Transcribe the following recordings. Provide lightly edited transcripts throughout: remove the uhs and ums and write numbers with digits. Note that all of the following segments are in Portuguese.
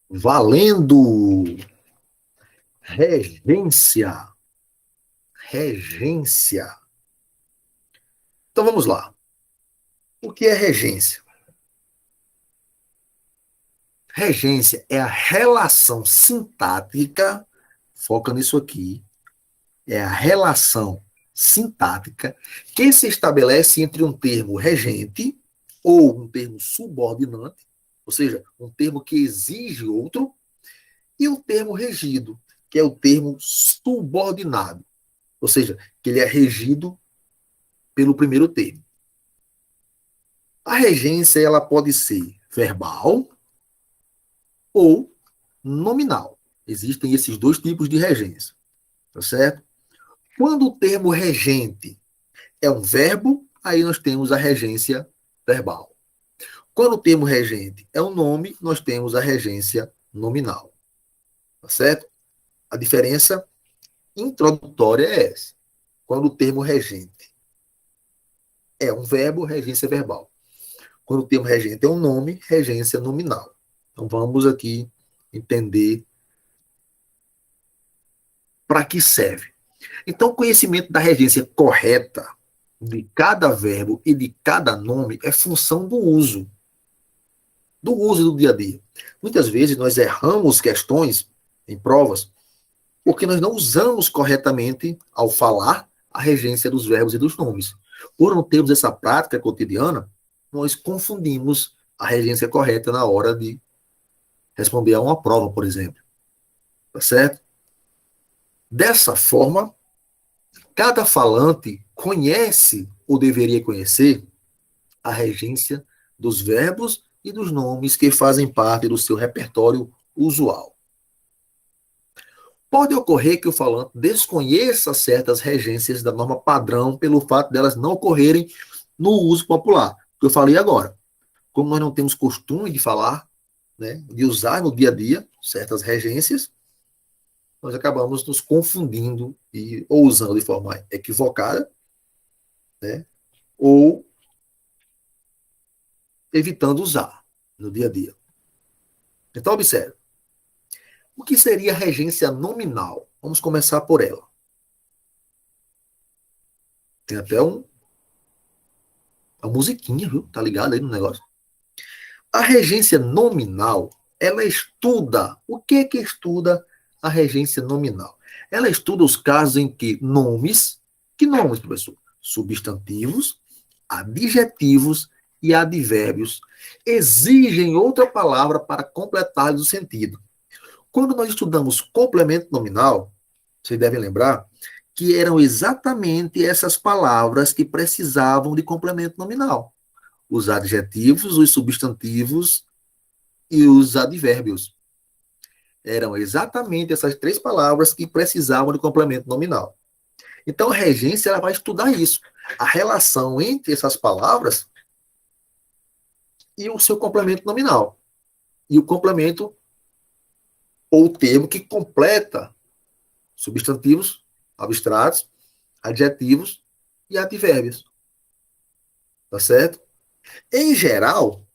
Valendo! Regência. Regência. Então vamos lá. O que é regência? Regência é a relação sintática, foca nisso aqui, é a relação sintática que se estabelece entre um termo regente ou um termo subordinante, ou seja, um termo que exige outro, e um termo regido, que é o termo subordinado, ou seja, que ele é regido pelo primeiro termo. A regência ela pode ser verbal ou nominal. Existem esses dois tipos de regência, tá certo? Quando o termo regente é um verbo, aí nós temos a regência verbal. Quando o termo regente é um nome, nós temos a regência nominal, tá certo? A diferença introdutória é essa. Quando o termo regente é um verbo, regência verbal. Quando o termo regente é um nome, regência nominal. Então vamos aqui entender para que serve. Então, o conhecimento da regência correta de cada verbo e de cada nome é função do uso do dia a dia. Muitas vezes nós erramos questões em provas porque nós não usamos corretamente, ao falar, a regência dos verbos e dos nomes. Por não termos essa prática cotidiana, nós confundimos a regência correta na hora de responder a uma prova, por exemplo. Tá certo? Dessa forma, cada falante conhece, ou deveria conhecer, a regência dos verbos e dos nomes que fazem parte do seu repertório usual. Pode ocorrer que o falante desconheça certas regências da norma padrão pelo fato delas não ocorrerem no uso popular, que eu falei agora. Como nós não temos costume de falar, né, de usar no dia a dia certas regências, nós acabamos nos confundindo e ou usando de forma equivocada, né, ou evitando usar no dia a dia. Então, observe. O que seria a regência nominal? Vamos começar por ela. Tem até uma musiquinha, viu? Tá ligado aí no negócio? A regência nominal, ela estuda. O que é que estuda a regência nominal? Ela estuda os casos em que nomes, que nomes, professor? Substantivos, adjetivos e advérbios exigem outra palavra para completar o sentido. Quando nós estudamos complemento nominal, vocês devem lembrar que eram exatamente essas palavras que precisavam de complemento nominal. Os adjetivos, os substantivos e os advérbios. Eram exatamente essas três palavras que precisavam de complemento nominal. Então, a regência ela vai estudar isso. A relação entre essas palavras e o seu complemento nominal. E o complemento ou termo que completa substantivos abstratos, adjetivos e advérbios. Tá certo? Em geral,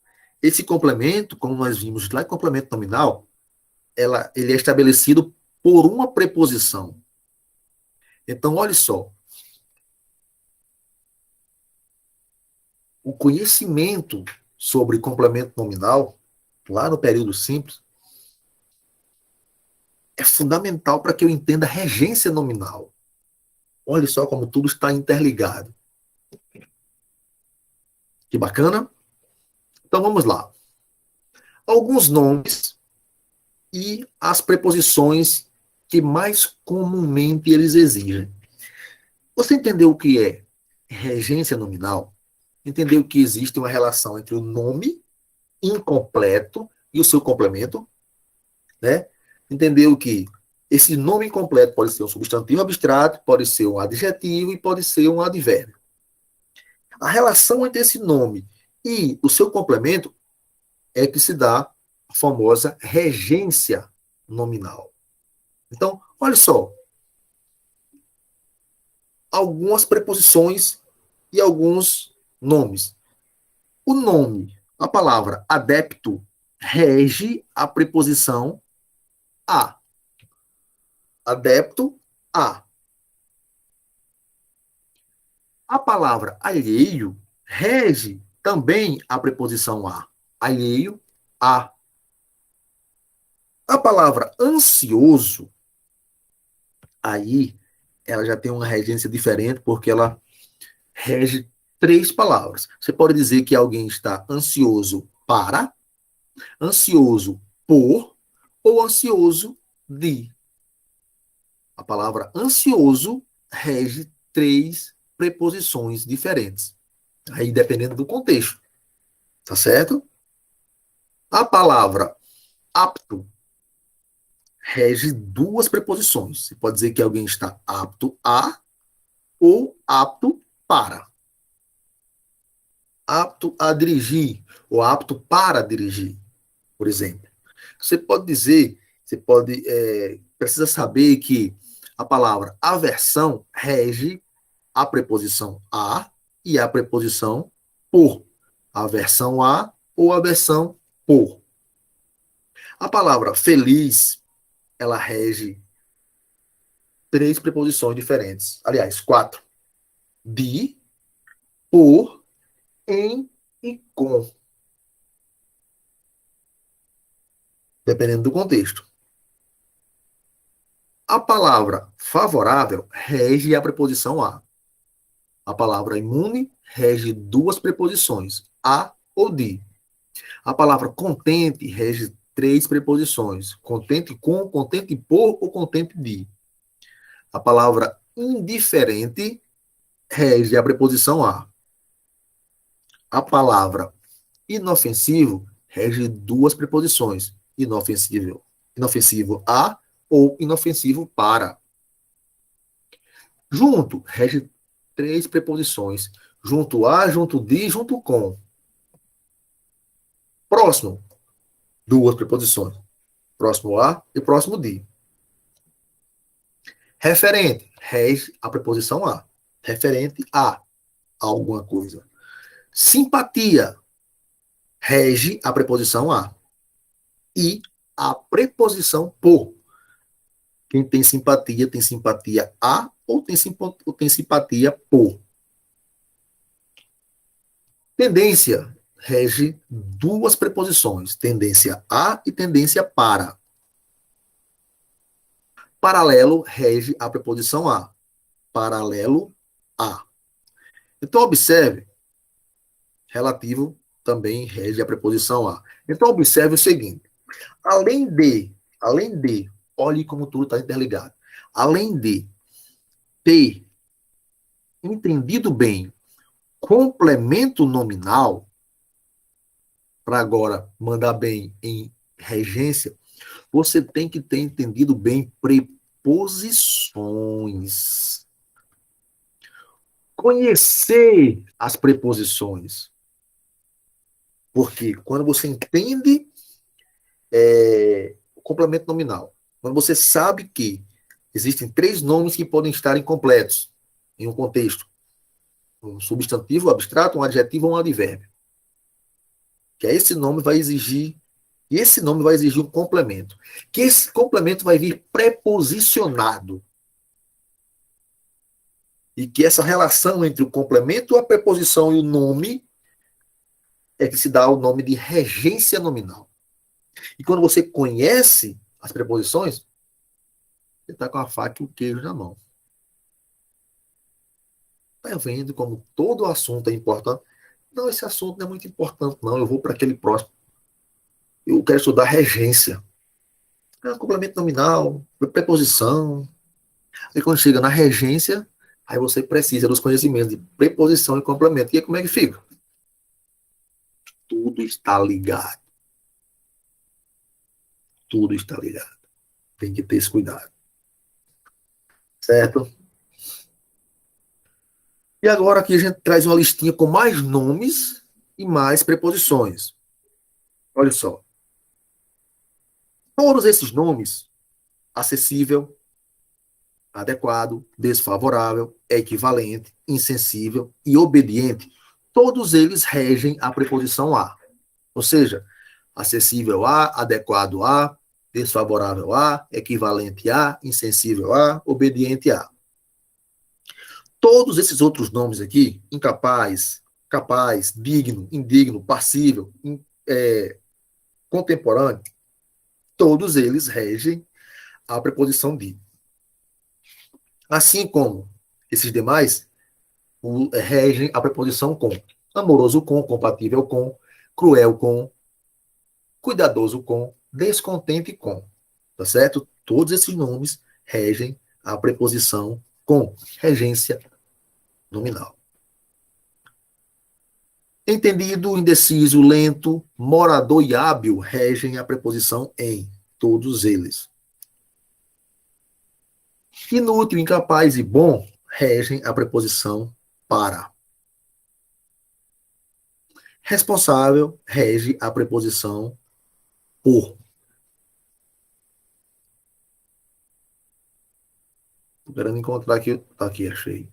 esse complemento, como nós vimos lá em complemento nominal, ele é estabelecido por uma preposição. Então, olha só. O conhecimento sobre complemento nominal, lá no período simples, é fundamental para que eu entenda a regência nominal. Olha só como tudo está interligado. Que bacana? Então vamos lá. Alguns nomes e as preposições que mais comumente eles exigem. Você entendeu o que é regência nominal? Entendeu que existe uma relação entre o nome incompleto e o seu complemento? Né? Entendeu que esse nome incompleto pode ser um substantivo abstrato, pode ser um adjetivo e pode ser um advérbio. A relação entre esse nome e o seu complemento é que se dá a famosa regência nominal. Então, olha só, algumas preposições e alguns nomes. O nome, a palavra adepto, rege a preposição a. Adepto, a. A palavra alheio rege também a preposição a. Alheio, a. A palavra ansioso, aí, ela já tem uma regência diferente, porque ela rege três palavras. Você pode dizer que alguém está ansioso para, ansioso por ou ansioso de. A palavra ansioso rege três preposições diferentes. Aí, dependendo do contexto. Tá certo? A palavra apto rege duas preposições. Você pode dizer que alguém está apto a ou apto para. Apto a dirigir ou apto para dirigir, por exemplo. Você pode dizer, precisa saber que a palavra aversão rege a preposição a e a preposição por. Aversão a ou aversão por. A palavra feliz, ela rege três preposições diferentes. Aliás, quatro. De, por, em e com. Dependendo do contexto. A palavra favorável rege a preposição a. A palavra imune rege duas preposições, a ou de. A palavra contente rege três preposições, contente com, contente por ou contente de. A palavra indiferente rege a preposição a. A palavra inofensivo rege duas preposições, inofensivo a ou inofensivo para. Junto rege três preposições, junto a, junto de, junto com. Próximo, duas preposições, próximo a e próximo de. Referente, rege a preposição a. Referente a alguma coisa. Simpatia, rege a preposição a. E a preposição por. Quem tem simpatia a ou tem simpatia por. Tendência rege duas preposições, tendência a e tendência para. Paralelo rege a preposição a. Paralelo a. Então, observe, relativo também rege a preposição a. Então, observe o seguinte, além de, olhe como tudo está interligado, além de ter entendido bem complemento nominal, para agora mandar bem em regência, você tem que ter entendido bem preposições. Conhecer as preposições. Porque quando você entende o complemento nominal, quando você sabe que existem três nomes que podem estar incompletos em um contexto, um substantivo, um abstrato, um adjetivo ou um advérbio, que esse nome vai exigir um complemento, que esse complemento vai vir preposicionado, e que essa relação entre o complemento, a preposição e o nome é que se dá o nome de regência nominal. E quando você conhece as preposições, você está com a faca e o queijo na mão. Está vendo como todo assunto é importante? Não, esse assunto não é muito importante, não. Eu vou para aquele próximo. Eu quero estudar regência. Complemento nominal, preposição. E quando chega na regência, aí você precisa dos conhecimentos de preposição e complemento. E aí como é que fica? Tudo está ligado. Tudo está ligado. Tem que ter esse cuidado. Certo? E agora aqui a gente traz uma listinha com mais nomes e mais preposições. Olha só. Todos esses nomes, acessível, adequado, desfavorável, equivalente, insensível e obediente, todos eles regem a preposição a. Ou seja, acessível a, adequado a, desfavorável a, equivalente a, insensível a, obediente a. Todos esses outros nomes aqui, incapaz, capaz, digno, indigno, passível, contemporâneo, todos eles regem a preposição de. Assim como esses demais regem a preposição com. Amoroso com, compatível com, cruel com, cuidadoso com, descontente com. Tá certo? Todos esses nomes regem a preposição com, regência nominal. Entendido, indeciso, lento, morador e hábil regem a preposição em, todos eles. Inútil, incapaz e bom regem a preposição para. Responsável rege a preposição por. Estou querendo encontrar aqui. Aqui, achei.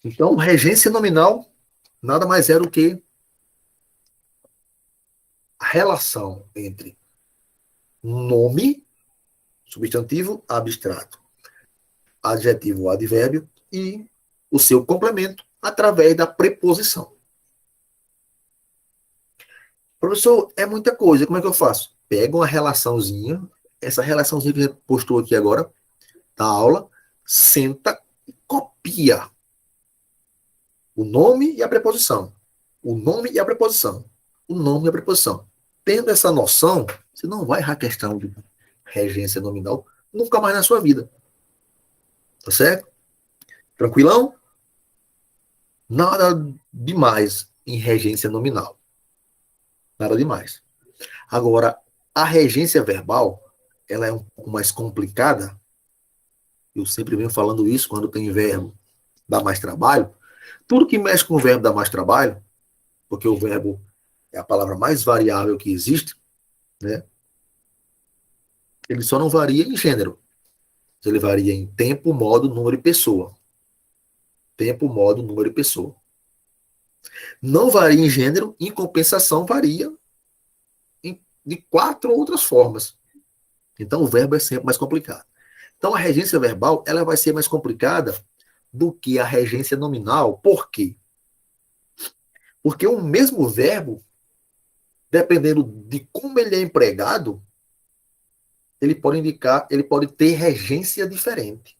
Então, regência nominal nada mais é do que a relação entre nome, substantivo abstrato, adjetivo ou advérbio, e o seu complemento através da preposição. Professor, é muita coisa, como é que eu faço? Pega uma relaçãozinha, essa relaçãozinha que a gente postou aqui agora, da aula, senta e copia o nome e a preposição. O nome e a preposição. O nome e a preposição. Tendo essa noção, você não vai errar a questão de regência nominal nunca mais na sua vida. Tá certo? Tranquilão? Nada demais em regência nominal. Nada demais. Agora, a regência verbal, ela é um pouco mais complicada. Eu sempre venho falando isso quando tem verbo, dá mais trabalho. Tudo que mexe com o verbo dá mais trabalho, porque o verbo é a palavra mais variável que existe, né? Ele só não varia em gênero. Ele varia em tempo, modo, número e pessoa. Tempo, modo, número e pessoa. Não varia em gênero, em compensação varia de 4 outras formas. Então o verbo é sempre mais complicado. Então a regência verbal ela vai ser mais complicada do que a regência nominal. Por quê? Porque o mesmo verbo, dependendo de como ele é empregado, ele pode ter regência diferente.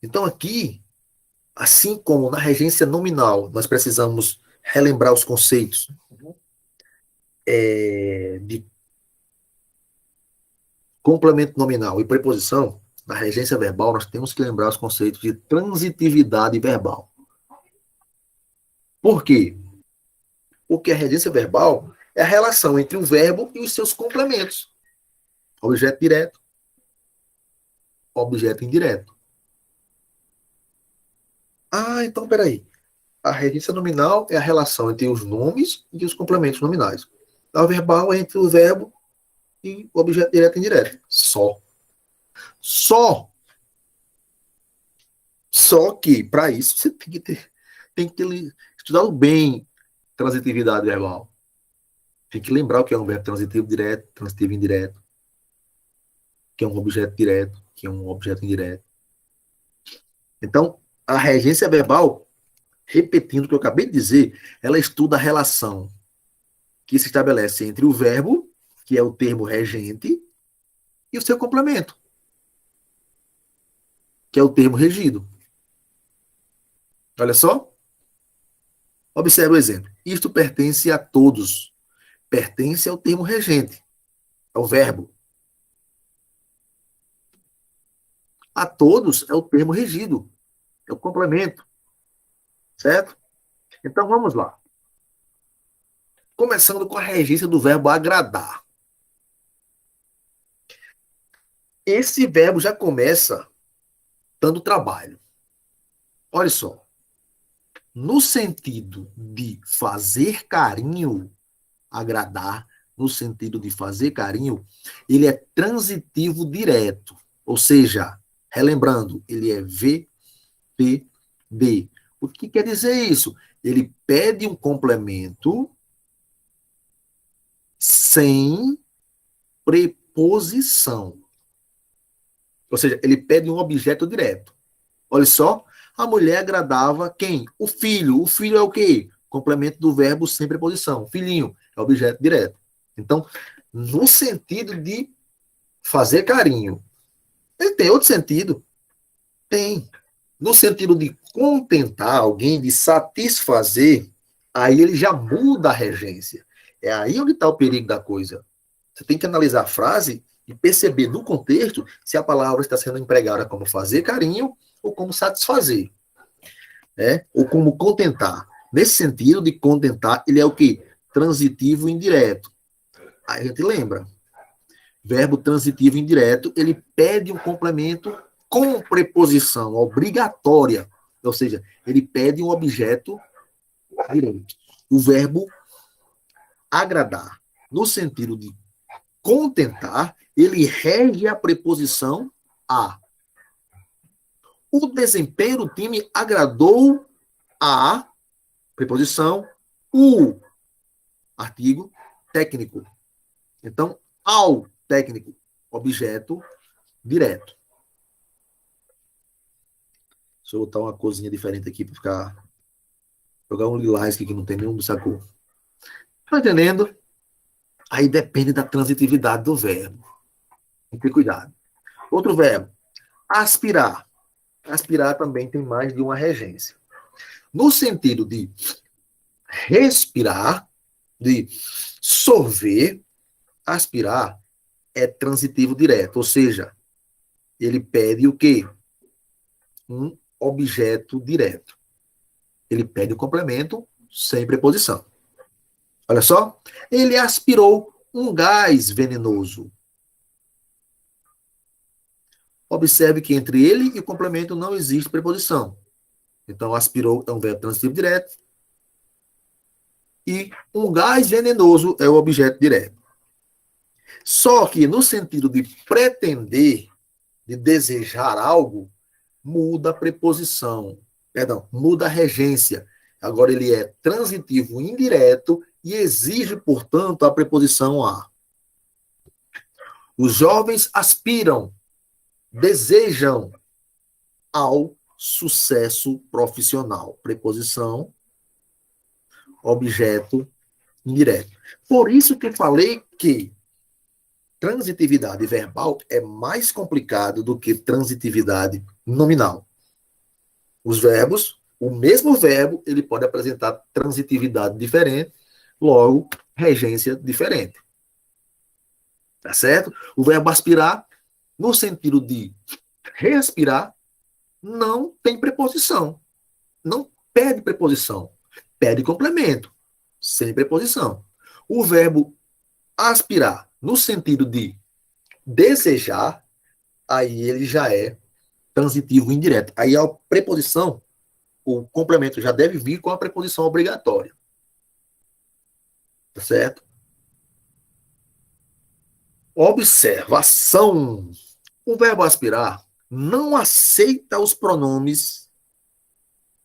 Então aqui, assim como na regência nominal, nós precisamos relembrar os conceitos de complemento nominal e preposição. Na regência verbal, nós temos que lembrar os conceitos de transitividade verbal. Por quê? Porque a regência verbal é a relação entre o verbo e os seus complementos. Objeto direto, objeto indireto. Ah, então peraí. A regência nominal é a relação entre os nomes e os complementos nominais. A verbal é entre o verbo e o objeto direto e indireto. Só. Só que, para isso, você tem que ter estudado bem transitividade verbal. Tem que lembrar o que é um verbo transitivo direto, transitivo indireto, que é um objeto direto, que é um objeto indireto. Então, a regência verbal, repetindo o que eu acabei de dizer, ela estuda a relação que se estabelece entre o verbo, que é o termo regente, e o seu complemento, que é o termo regido. Olha só. Observe o exemplo. Isto pertence a todos. Pertence ao termo regente, ao verbo. A todos é o termo regido, é o complemento. Certo? Então vamos lá. Começando com a regência do verbo agradar. Esse verbo já começa dando trabalho. Olha só. No sentido de fazer carinho, agradar, no sentido de fazer carinho, ele é transitivo direto. Ou seja, relembrando, ele é VP D. O que quer dizer isso? Ele pede um complemento sem preposição. Ou seja, ele pede um objeto direto. Olha só, a mulher agradava quem? O filho. O filho é o quê? Complemento do verbo sem preposição. Filhinho é objeto direto. Então, no sentido de fazer carinho, ele tem outro sentido? Tem. No sentido de contentar alguém, de satisfazer, aí ele já muda a regência. É aí onde está o perigo da coisa. Você tem que analisar a frase e perceber no contexto se a palavra está sendo empregada como fazer carinho ou como satisfazer, né? Ou como contentar. Nesse sentido de contentar, ele é o quê? Transitivo indireto. Aí a gente lembra. Verbo transitivo indireto, ele pede um complemento com preposição obrigatória. Ou seja, ele pede um objeto direto. O verbo agradar, no sentido de contentar, ele rege a preposição a. O desempenho do time agradou a preposição o artigo técnico. Então, ao técnico, objeto direto. Deixa eu botar uma coisinha diferente aqui para ficar. Jogar um lilás aqui que não tem nenhum sacou. Tá entendendo? Aí depende da transitividade do verbo. Tem que ter cuidado. Outro verbo, aspirar. Aspirar também tem mais de uma regência. No sentido de respirar, de sorver, aspirar é transitivo direto, ou seja, ele pede o quê? Um objeto direto. Ele pede o complemento sem preposição. Olha só, ele aspirou um gás venenoso. Observe que entre ele e o complemento não existe preposição. Então, aspirou é um verbo transitivo direto. E um gás venenoso é o objeto direto. Só que no sentido de pretender, de desejar algo, muda a preposição. Perdão, muda a regência. Agora ele é transitivo indireto e exige, portanto, a preposição a. Os jovens aspiram, desejam ao sucesso profissional. Preposição, objeto indireto. Por isso que falei que transitividade verbal é mais complicado do que transitividade nominal. Os verbos, o mesmo verbo, ele pode apresentar transitividade diferente, logo, regência diferente. Tá certo? O verbo aspirar, no sentido de respirar, não tem preposição. Não pede preposição. Pede complemento, sem preposição. O verbo aspirar, no sentido de desejar, aí ele já é transitivo indireto. Aí a preposição, o complemento já deve vir com a preposição obrigatória. Tá certo? Observação. O verbo aspirar não aceita os pronomes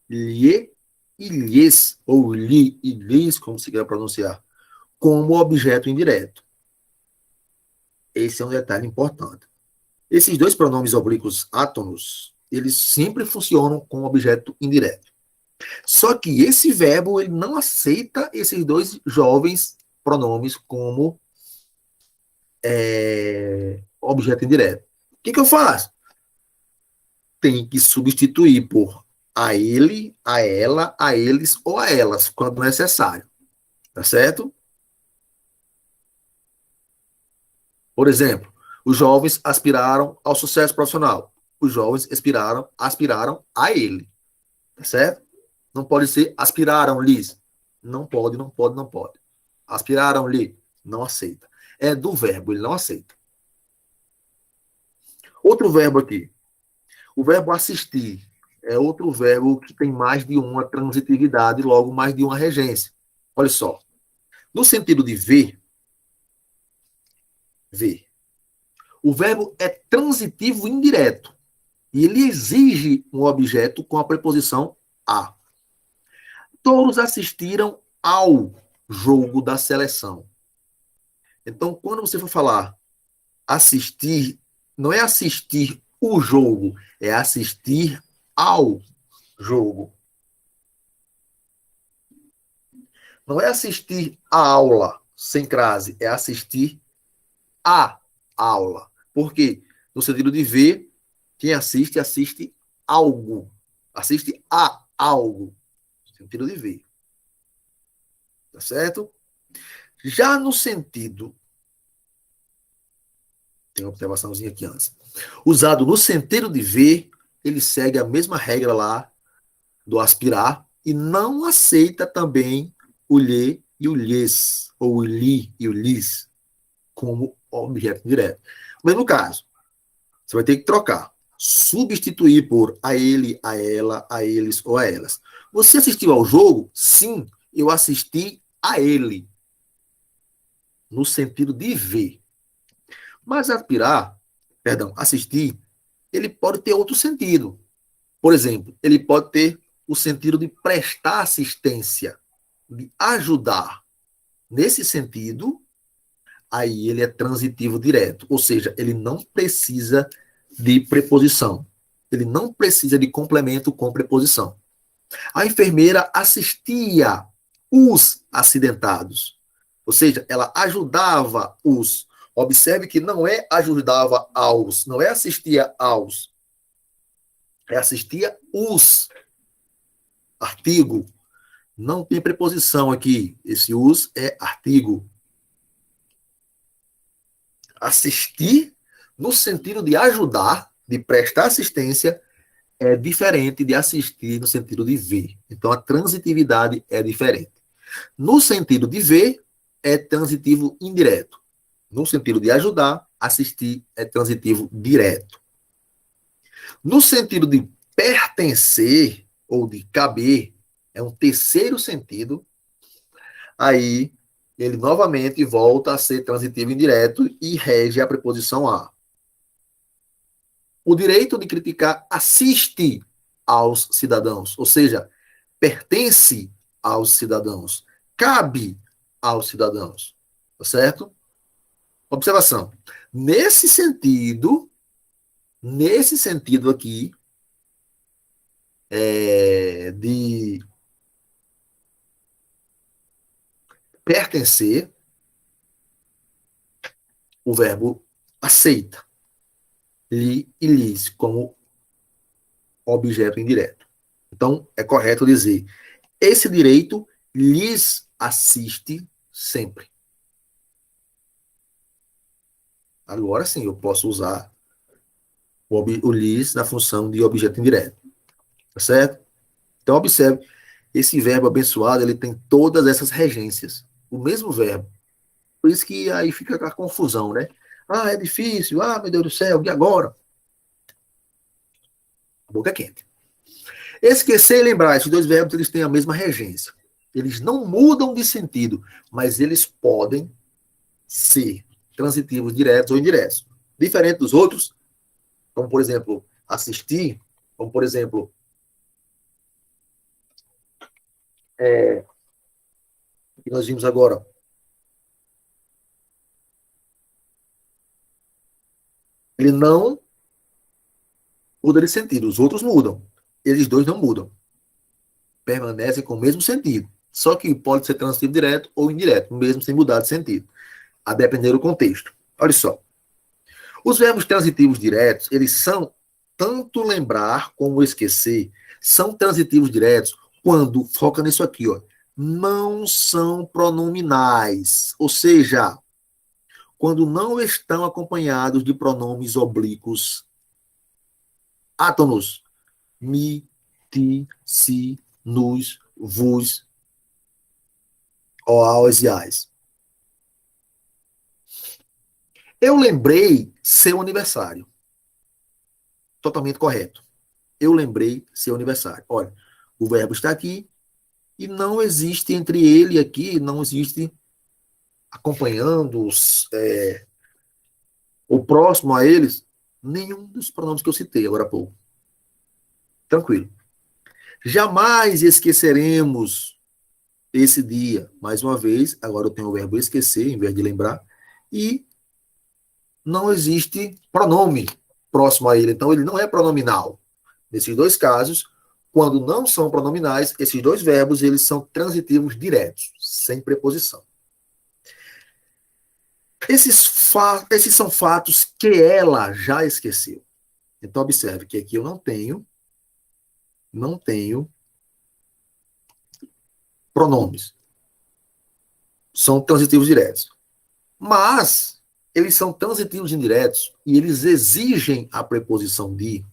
lhe e lhes, ou li e lhes, como se quer pronunciar, como objeto indireto. Esse é um detalhe importante. Esses dois pronomes oblíquos átonos, eles sempre funcionam com objeto indireto. Só que esse verbo, ele não aceita esses dois jovens pronomes como objeto indireto. O que eu faço? Tem que substituir por a ele, a ela, a eles ou a elas, quando necessário. Tá certo? Por exemplo, os jovens aspiraram ao sucesso profissional. Os jovens aspiraram a ele. Tá certo? Não pode ser aspiraram-lhes. Não pode, não pode, não pode. Aspiraram-lhe. Não aceita. É do verbo, ele não aceita. Outro verbo aqui. O verbo assistir é outro verbo que tem mais de uma transitividade, logo mais de uma regência. Olha só. No sentido de ver, ver. O verbo é transitivo indireto. E ele exige um objeto com a preposição a. Todos assistiram ao jogo da seleção. Então, quando você for falar assistir, não é assistir o jogo, é assistir ao jogo. Não é assistir a aula sem crase, é assistir a aula. Por quê? No sentido de ver, quem assiste, assiste algo. Assiste a algo. No sentido de ver. Tá certo? Já no sentido, tem uma observaçãozinha aqui antes. Usado no sentido de ver, ele segue a mesma regra lá do aspirar e não aceita também o lhe e o lhes, ou o li e o lis, como objeto direto. Mas no caso, você vai ter que trocar. Substituir por a ele, a ela, a eles ou a elas. Você assistiu ao jogo? Sim, eu assisti a ele. No sentido de ver. Mas assistir, ele pode ter outro sentido. Por exemplo, ele pode ter o sentido de prestar assistência, de ajudar. Nesse sentido, aí ele é transitivo direto, ou seja, ele não precisa de preposição. Ele não precisa de complemento com preposição. A enfermeira assistia os acidentados, ou seja, ela ajudava os. Observe que não é ajudava aos, não é assistia aos, é assistia os. Artigo. Não tem preposição aqui. Esse os é artigo. Assistir, no sentido de ajudar, de prestar assistência, é diferente de assistir no sentido de ver. Então, a transitividade é diferente. No sentido de ver, é transitivo indireto. No sentido de ajudar, assistir é transitivo direto. No sentido de pertencer ou de caber, é um terceiro sentido, aí ele novamente volta a ser transitivo indireto e rege a preposição a. O direito de criticar assiste aos cidadãos, ou seja, pertence aos cidadãos, cabe aos cidadãos, tá certo? Observação. Nesse sentido aqui, de pertencer, o verbo aceita, li e lis, como objeto indireto. Então, é correto dizer, esse direito lhes assiste sempre. Agora sim, eu posso usar o lhes na função de objeto indireto. Tá certo? Então, observe, esse verbo abençoado, ele tem todas essas regências. O mesmo verbo. Por isso que aí fica a confusão, né? Ah, é difícil. Ah, meu Deus do céu, e agora? Boca quente. Esquecer e lembrar, esses dois verbos, eles têm a mesma regência. Eles não mudam de sentido, mas eles podem ser transitivos diretos ou indiretos. Diferente dos outros, como, por exemplo, assistir, como, por exemplo, que nós vimos agora, ele não muda de sentido. Os outros mudam. Eles dois não mudam. Permanecem com o mesmo sentido. Só que pode ser transitivo direto ou indireto, mesmo sem mudar de sentido, a depender do contexto. Olha só. Os verbos transitivos diretos, eles são tanto lembrar como esquecer, são transitivos diretos quando, foca nisso aqui, ó, não são pronominais. Ou seja, quando não estão acompanhados de pronomes oblíquos átonos. Mi, ti, si, nos, vos, oaos e ais. Eu lembrei seu aniversário. Totalmente correto. Eu lembrei seu aniversário. Olha, o verbo está aqui e não existe entre ele aqui, não existe acompanhando o próximo a eles, nenhum dos pronomes que eu citei agora há pouco. Tranquilo. Jamais esqueceremos esse dia. Mais uma vez, agora eu tenho o verbo esquecer, em vez de lembrar. E não existe pronome próximo a ele. Então, ele não é pronominal. Nesses dois casos, quando não são pronominais, esses dois verbos eles são transitivos diretos, sem preposição. Esses são fatos que ela já esqueceu. Então, observe que aqui eu não tenho pronomes. São transitivos diretos. Mas eles são transitivos indiretos e eles exigem a preposição de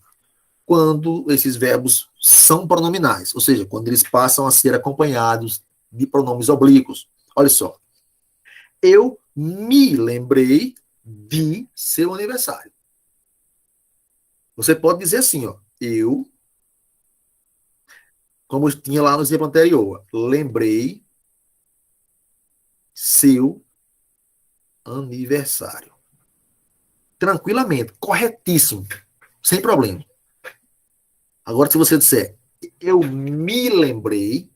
quando esses verbos são pronominais, ou seja, quando eles passam a ser acompanhados de pronomes oblíquos. Olha só. Eu me lembrei de seu aniversário. Você pode dizer assim, ó, eu, como tinha lá no exemplo anterior, lembrei seu aniversário. Tranquilamente, corretíssimo, sem problema. Agora, se você disser eu me lembrei,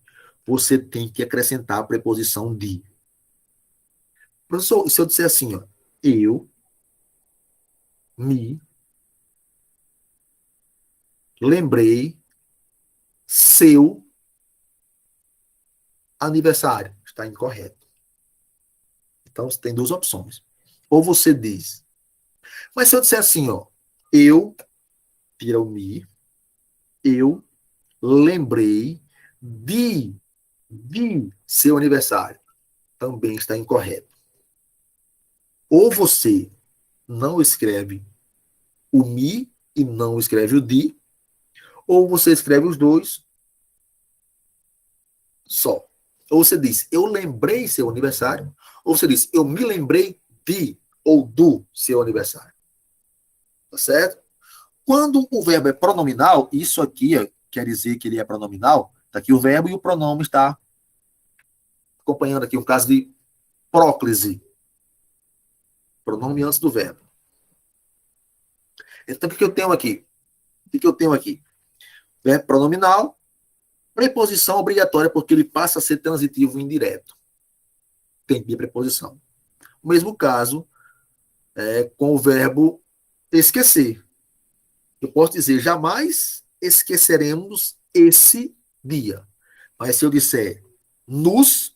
você tem que acrescentar a preposição de. Professor, se eu disser assim, ó, eu me lembrei seu aniversário, está incorreto. Então, você tem duas opções. Ou você diz. Mas se eu disser assim, ó, eu, tira o me, eu lembrei de seu aniversário, também está incorreto. Ou você não escreve o me e não escreve o de, ou você escreve os dois só. Ou você diz, eu lembrei seu aniversário, ou você diz, eu me lembrei de ou do seu aniversário. Tá certo? Quando o verbo é pronominal, isso aqui quer dizer que ele é pronominal, está aqui o verbo e o pronome está acompanhando aqui um caso de próclise. Pronome antes do verbo. Então, o que eu tenho aqui? O que eu tenho aqui? Verbo pronominal, preposição obrigatória, porque ele passa a ser transitivo indireto. Tem de preposição. O mesmo caso com o verbo esquecer. Eu posso dizer, jamais esqueceremos esse dia. Mas se eu disser, nos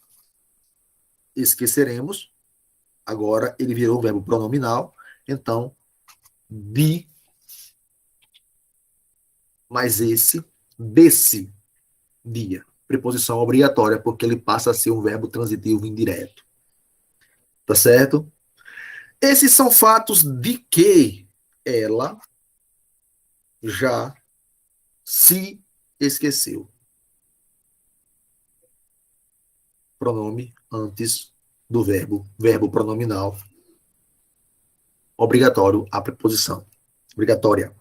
esqueceremos, agora ele virou o verbo pronominal, então, de, mais esse, desse dia. Preposição obrigatória, porque ele passa a ser um verbo transitivo indireto. Tá certo? Esses são fatos de que ela já se esqueceu. Pronome antes do verbo pronominal. Obrigatório a preposição. Obrigatória.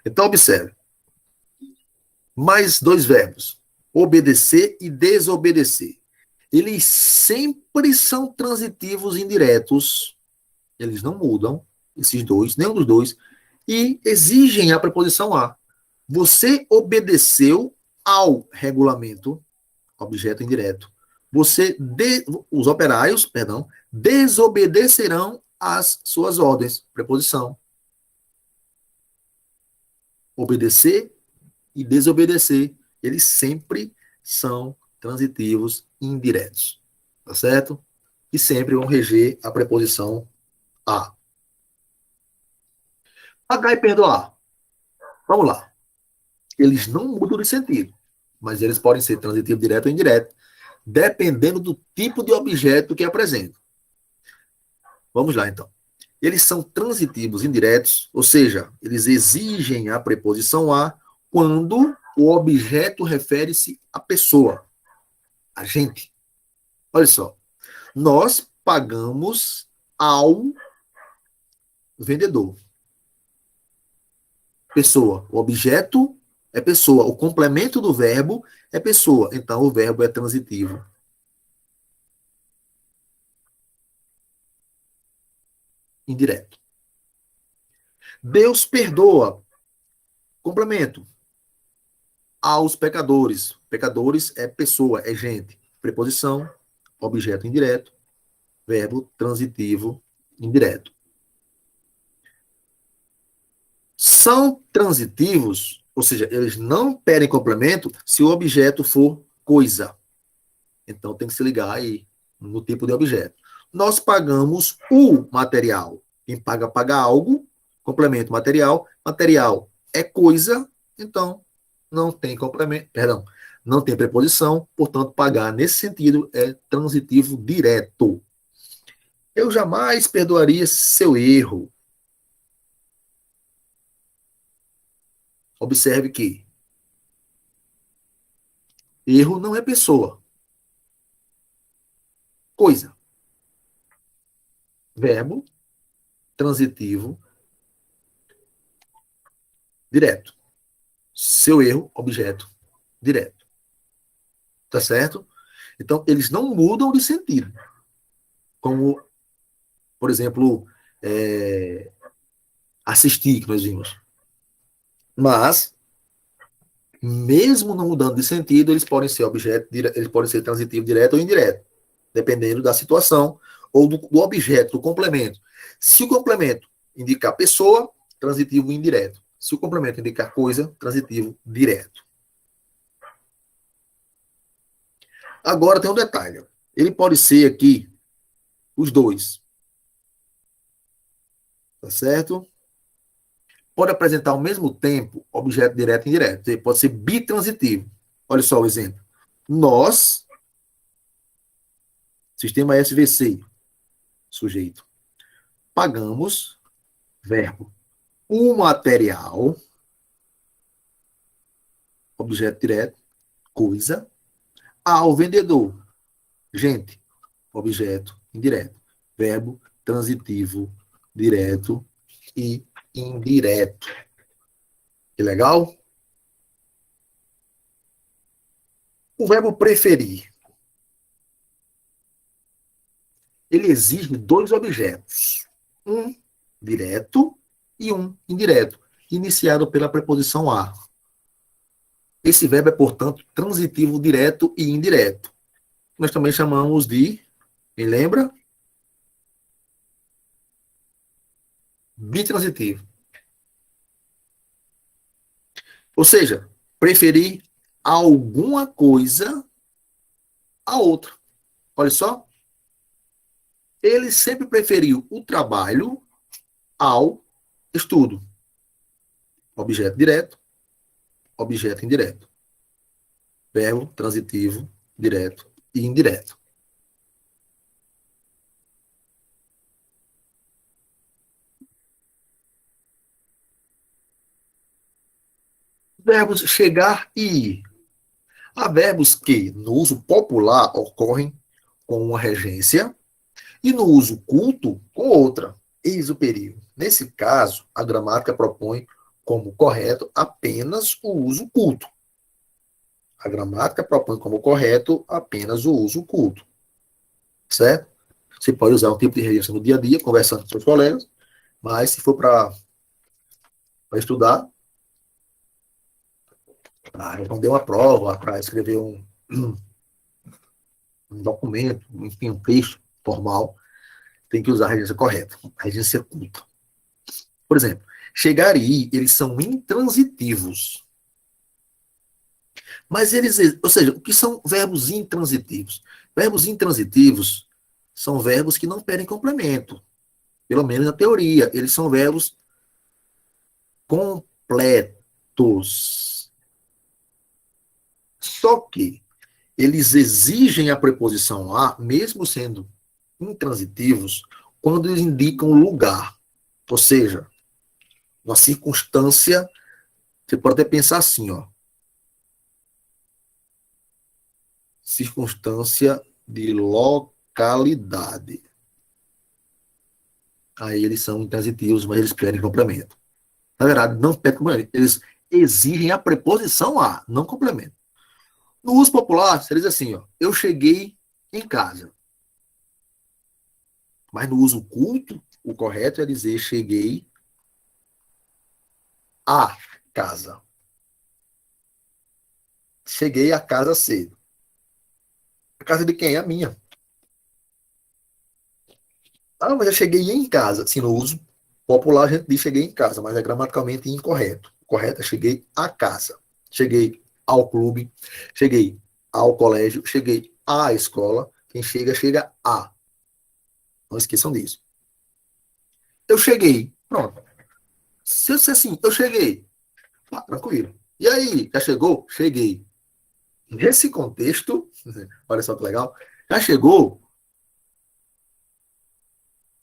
Então, observe. Mais dois verbos. Obedecer e desobedecer. Eles sempre são transitivos indiretos. Eles não mudam, esses dois, nenhum dos dois, e exigem a preposição a. Você obedeceu ao regulamento, objeto indireto. Os operários, desobedecerão às suas ordens, preposição. Obedecer e desobedecer, eles sempre são transitivos indiretos, tá certo? E sempre vão reger a preposição a. Pagar e perdoar. Vamos lá. Eles não mudam de sentido, mas eles podem ser transitivo direto ou indireto, dependendo do tipo de objeto que apresenta. Vamos lá, então. Eles são transitivos indiretos, ou seja, eles exigem a preposição a quando o objeto refere-se à pessoa, a gente. Olha só. Nós pagamos ao vendedor. Pessoa. O objeto é pessoa. O complemento do verbo é pessoa. Então, o verbo é transitivo. Indireto. Deus perdoa. Complemento. aos pecadores. Pecadores é pessoa, é gente. Preposição, objeto indireto, verbo transitivo indireto. São transitivos, ou seja, eles não pedem complemento se o objeto for coisa. Então tem que se ligar aí no tipo de objeto. Nós pagamos o material. Quem paga, paga algo, complemento material. Material é coisa, então não tem complemento, perdão, não tem preposição, portanto, pagar nesse sentido é transitivo direto. Eu jamais perdoaria seu erro. Observe que erro não é pessoa, coisa. Verbo transitivo direto. Seu erro, objeto direto. Tá certo? Então, eles não mudam de sentido. Como, por exemplo, assistir, que nós vimos. Mas, mesmo não mudando de sentido, eles podem ser objeto, eles podem ser transitivo direto ou indireto, dependendo da situação ou do objeto, do complemento. Se o complemento indicar pessoa, transitivo indireto. Se o complemento indicar coisa, transitivo direto. Agora tem um detalhe. Ele pode ser aqui os dois. Tá certo? Pode apresentar ao mesmo tempo objeto direto e indireto. Ele pode ser bitransitivo. Olha só o exemplo. Nós, sistema SVC, sujeito, pagamos, verbo, o material, objeto direto, coisa, ao vendedor, gente, objeto indireto, verbo transitivo, direto e indireto. Que legal? O verbo preferir, ele exige dois objetos, um direto e um indireto, iniciado pela preposição a. Esse verbo é, portanto, transitivo direto e indireto. Nós também chamamos de, me lembra? Bitransitivo. Ou seja, preferir alguma coisa a outra. Olha só. Ele sempre preferiu o trabalho ao estudo. Objeto direto, objeto indireto. Verbo transitivo, direto e indireto. Verbos chegar e ir. Há verbos que, no uso popular, ocorrem com uma regência e no uso culto, com outra. Eis o perigo. Nesse caso, a gramática propõe como correto apenas o uso culto. A gramática propõe como correto apenas o uso culto. Certo? Você pode usar um tipo de regência no dia a dia, conversando com seus colegas, mas se for para estudar, para responder uma prova, para escrever um documento, enfim, um texto formal, tem que usar a regência correta, a regência culta. Por exemplo, chegar e ir, eles são intransitivos. Mas eles, ou seja, o que são verbos intransitivos? Verbos intransitivos são verbos que não pedem complemento, pelo menos na teoria. Eles são verbos completos. Só que eles exigem a preposição a, mesmo sendo intransitivos, quando eles indicam lugar. Ou seja, uma circunstância, você pode até pensar assim, ó. Circunstância de localidade. Aí eles são intransitivos, mas eles pedem complemento. Na verdade, não pedem complemento. Eles exigem a preposição a, não complemento. No uso popular, você diz assim, ó, eu cheguei em casa. Mas no uso culto, o correto é dizer cheguei à casa. Cheguei à casa cedo. A casa de quem? A minha. Ah, mas eu cheguei em casa. Sim, no uso popular a gente diz cheguei em casa, mas é gramaticalmente incorreto. Correto é cheguei à casa. Cheguei ao clube, cheguei ao colégio, cheguei à escola. Quem chega, chega a. Não esqueçam disso. Eu cheguei. Pronto. Se eu disser assim, eu cheguei. Ah, tranquilo. E aí, já chegou? Cheguei. Nesse contexto, olha só que legal. Já chegou?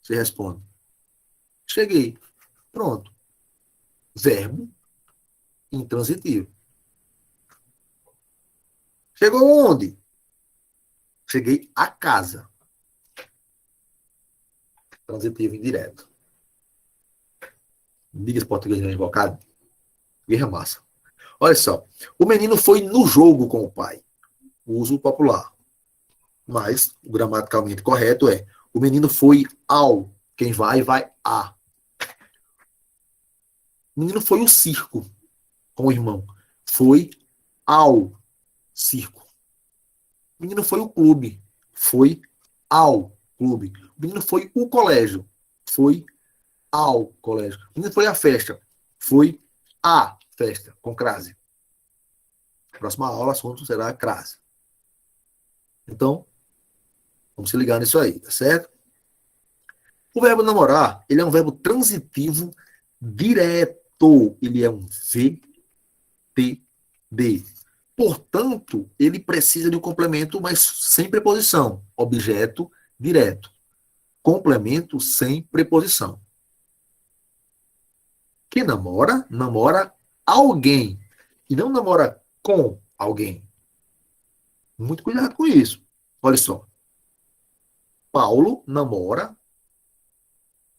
Você responde. Cheguei. Pronto. Verbo intransitivo. Chegou onde? Cheguei a casa. Transitivo indireto. Diga esse português não invocado. Guerra massa. Olha só. O menino foi no jogo com o pai. Uso popular. Mas, o gramaticalmente correto é: o menino foi ao. Quem vai, vai a. O menino foi ao circo com o irmão. Foi ao circo. O menino foi ao clube. Foi ao clube. O menino foi ao colégio. Foi ao colégio. O menino foi à festa. Foi à festa, com crase. Próxima aula, o assunto será crase. Então, vamos se ligar nisso aí, tá certo? O verbo namorar, ele é um verbo transitivo direto. Ele é um VTD. Portanto, ele precisa de um complemento, mas sem preposição. Objeto direto. Complemento sem preposição. Quem namora, namora alguém. E não namora com alguém. Muito cuidado com isso. Olha só. Paulo namora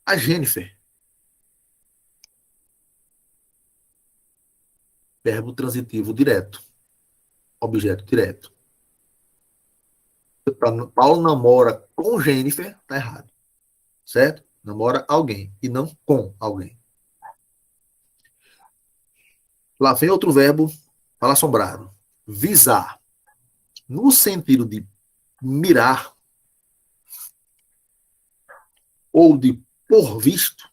a Jennifer. Verbo transitivo direto. Objeto direto. Paulo namora com Jennifer, tá errado. Certo? Namora alguém e não com alguém. Lá vem outro verbo mal assombrado. Visar. No sentido de mirar ou de por visto,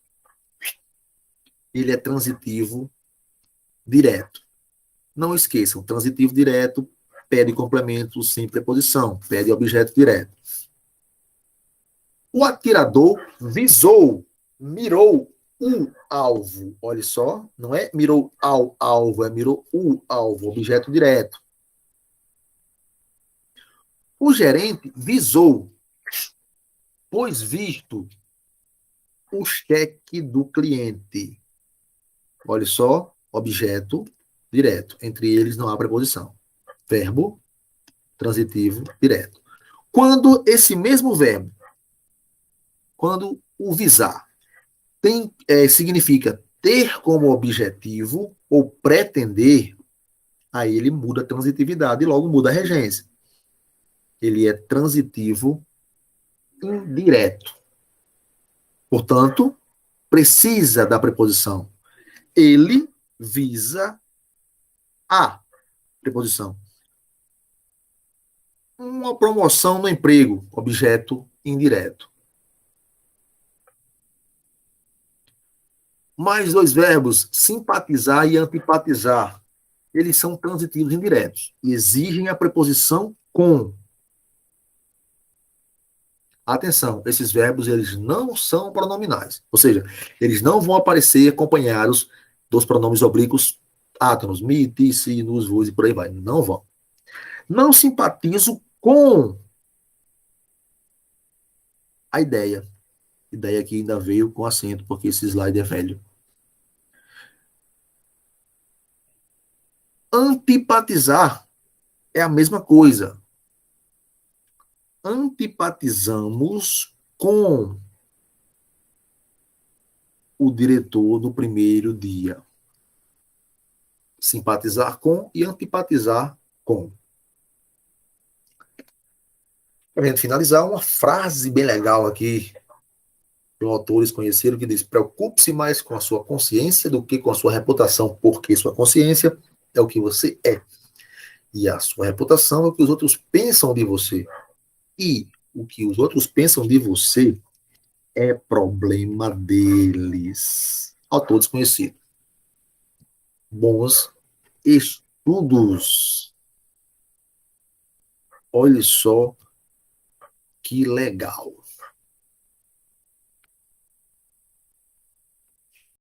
ele é transitivo direto. Não esqueçam, transitivo direto pede complemento sem preposição, pede objeto direto. O atirador visou, mirou o alvo. Olha só, não é mirou ao alvo, é mirou o alvo, objeto direto. O gerente visou, pois visto o cheque do cliente. Olha só, objeto direto. Entre eles não há preposição. Verbo transitivo direto. Quando esse mesmo verbo, quando o visar, significa ter como objetivo ou pretender, aí ele muda a transitividade e logo muda a regência. Ele é transitivo indireto. Portanto, precisa da preposição. Ele visa a preposição. Uma promoção no emprego, objeto indireto. Mais dois verbos, simpatizar e antipatizar. Eles são transitivos indiretos e exigem a preposição com. Atenção, esses verbos eles não são pronominais, ou seja, eles não vão aparecer acompanhados dos pronomes oblíquos átonos, me, ti, si, nos, vos e por aí vai. Não vão. Não simpatizo com a ideia. Ideia que ainda veio com acento, porque esse slide é velho. Antipatizar é a mesma coisa. Antipatizamos com o diretor do primeiro dia. Simpatizar com e antipatizar com. Para a gente finalizar, uma frase bem legal aqui que autores conheceram que diz: preocupe-se mais com a sua consciência do que com a sua reputação, porque sua consciência é o que você é. E a sua reputação é o que os outros pensam de você. E o que os outros pensam de você é problema deles. Autor desconhecido. Bons estudos. Olhe só que legal.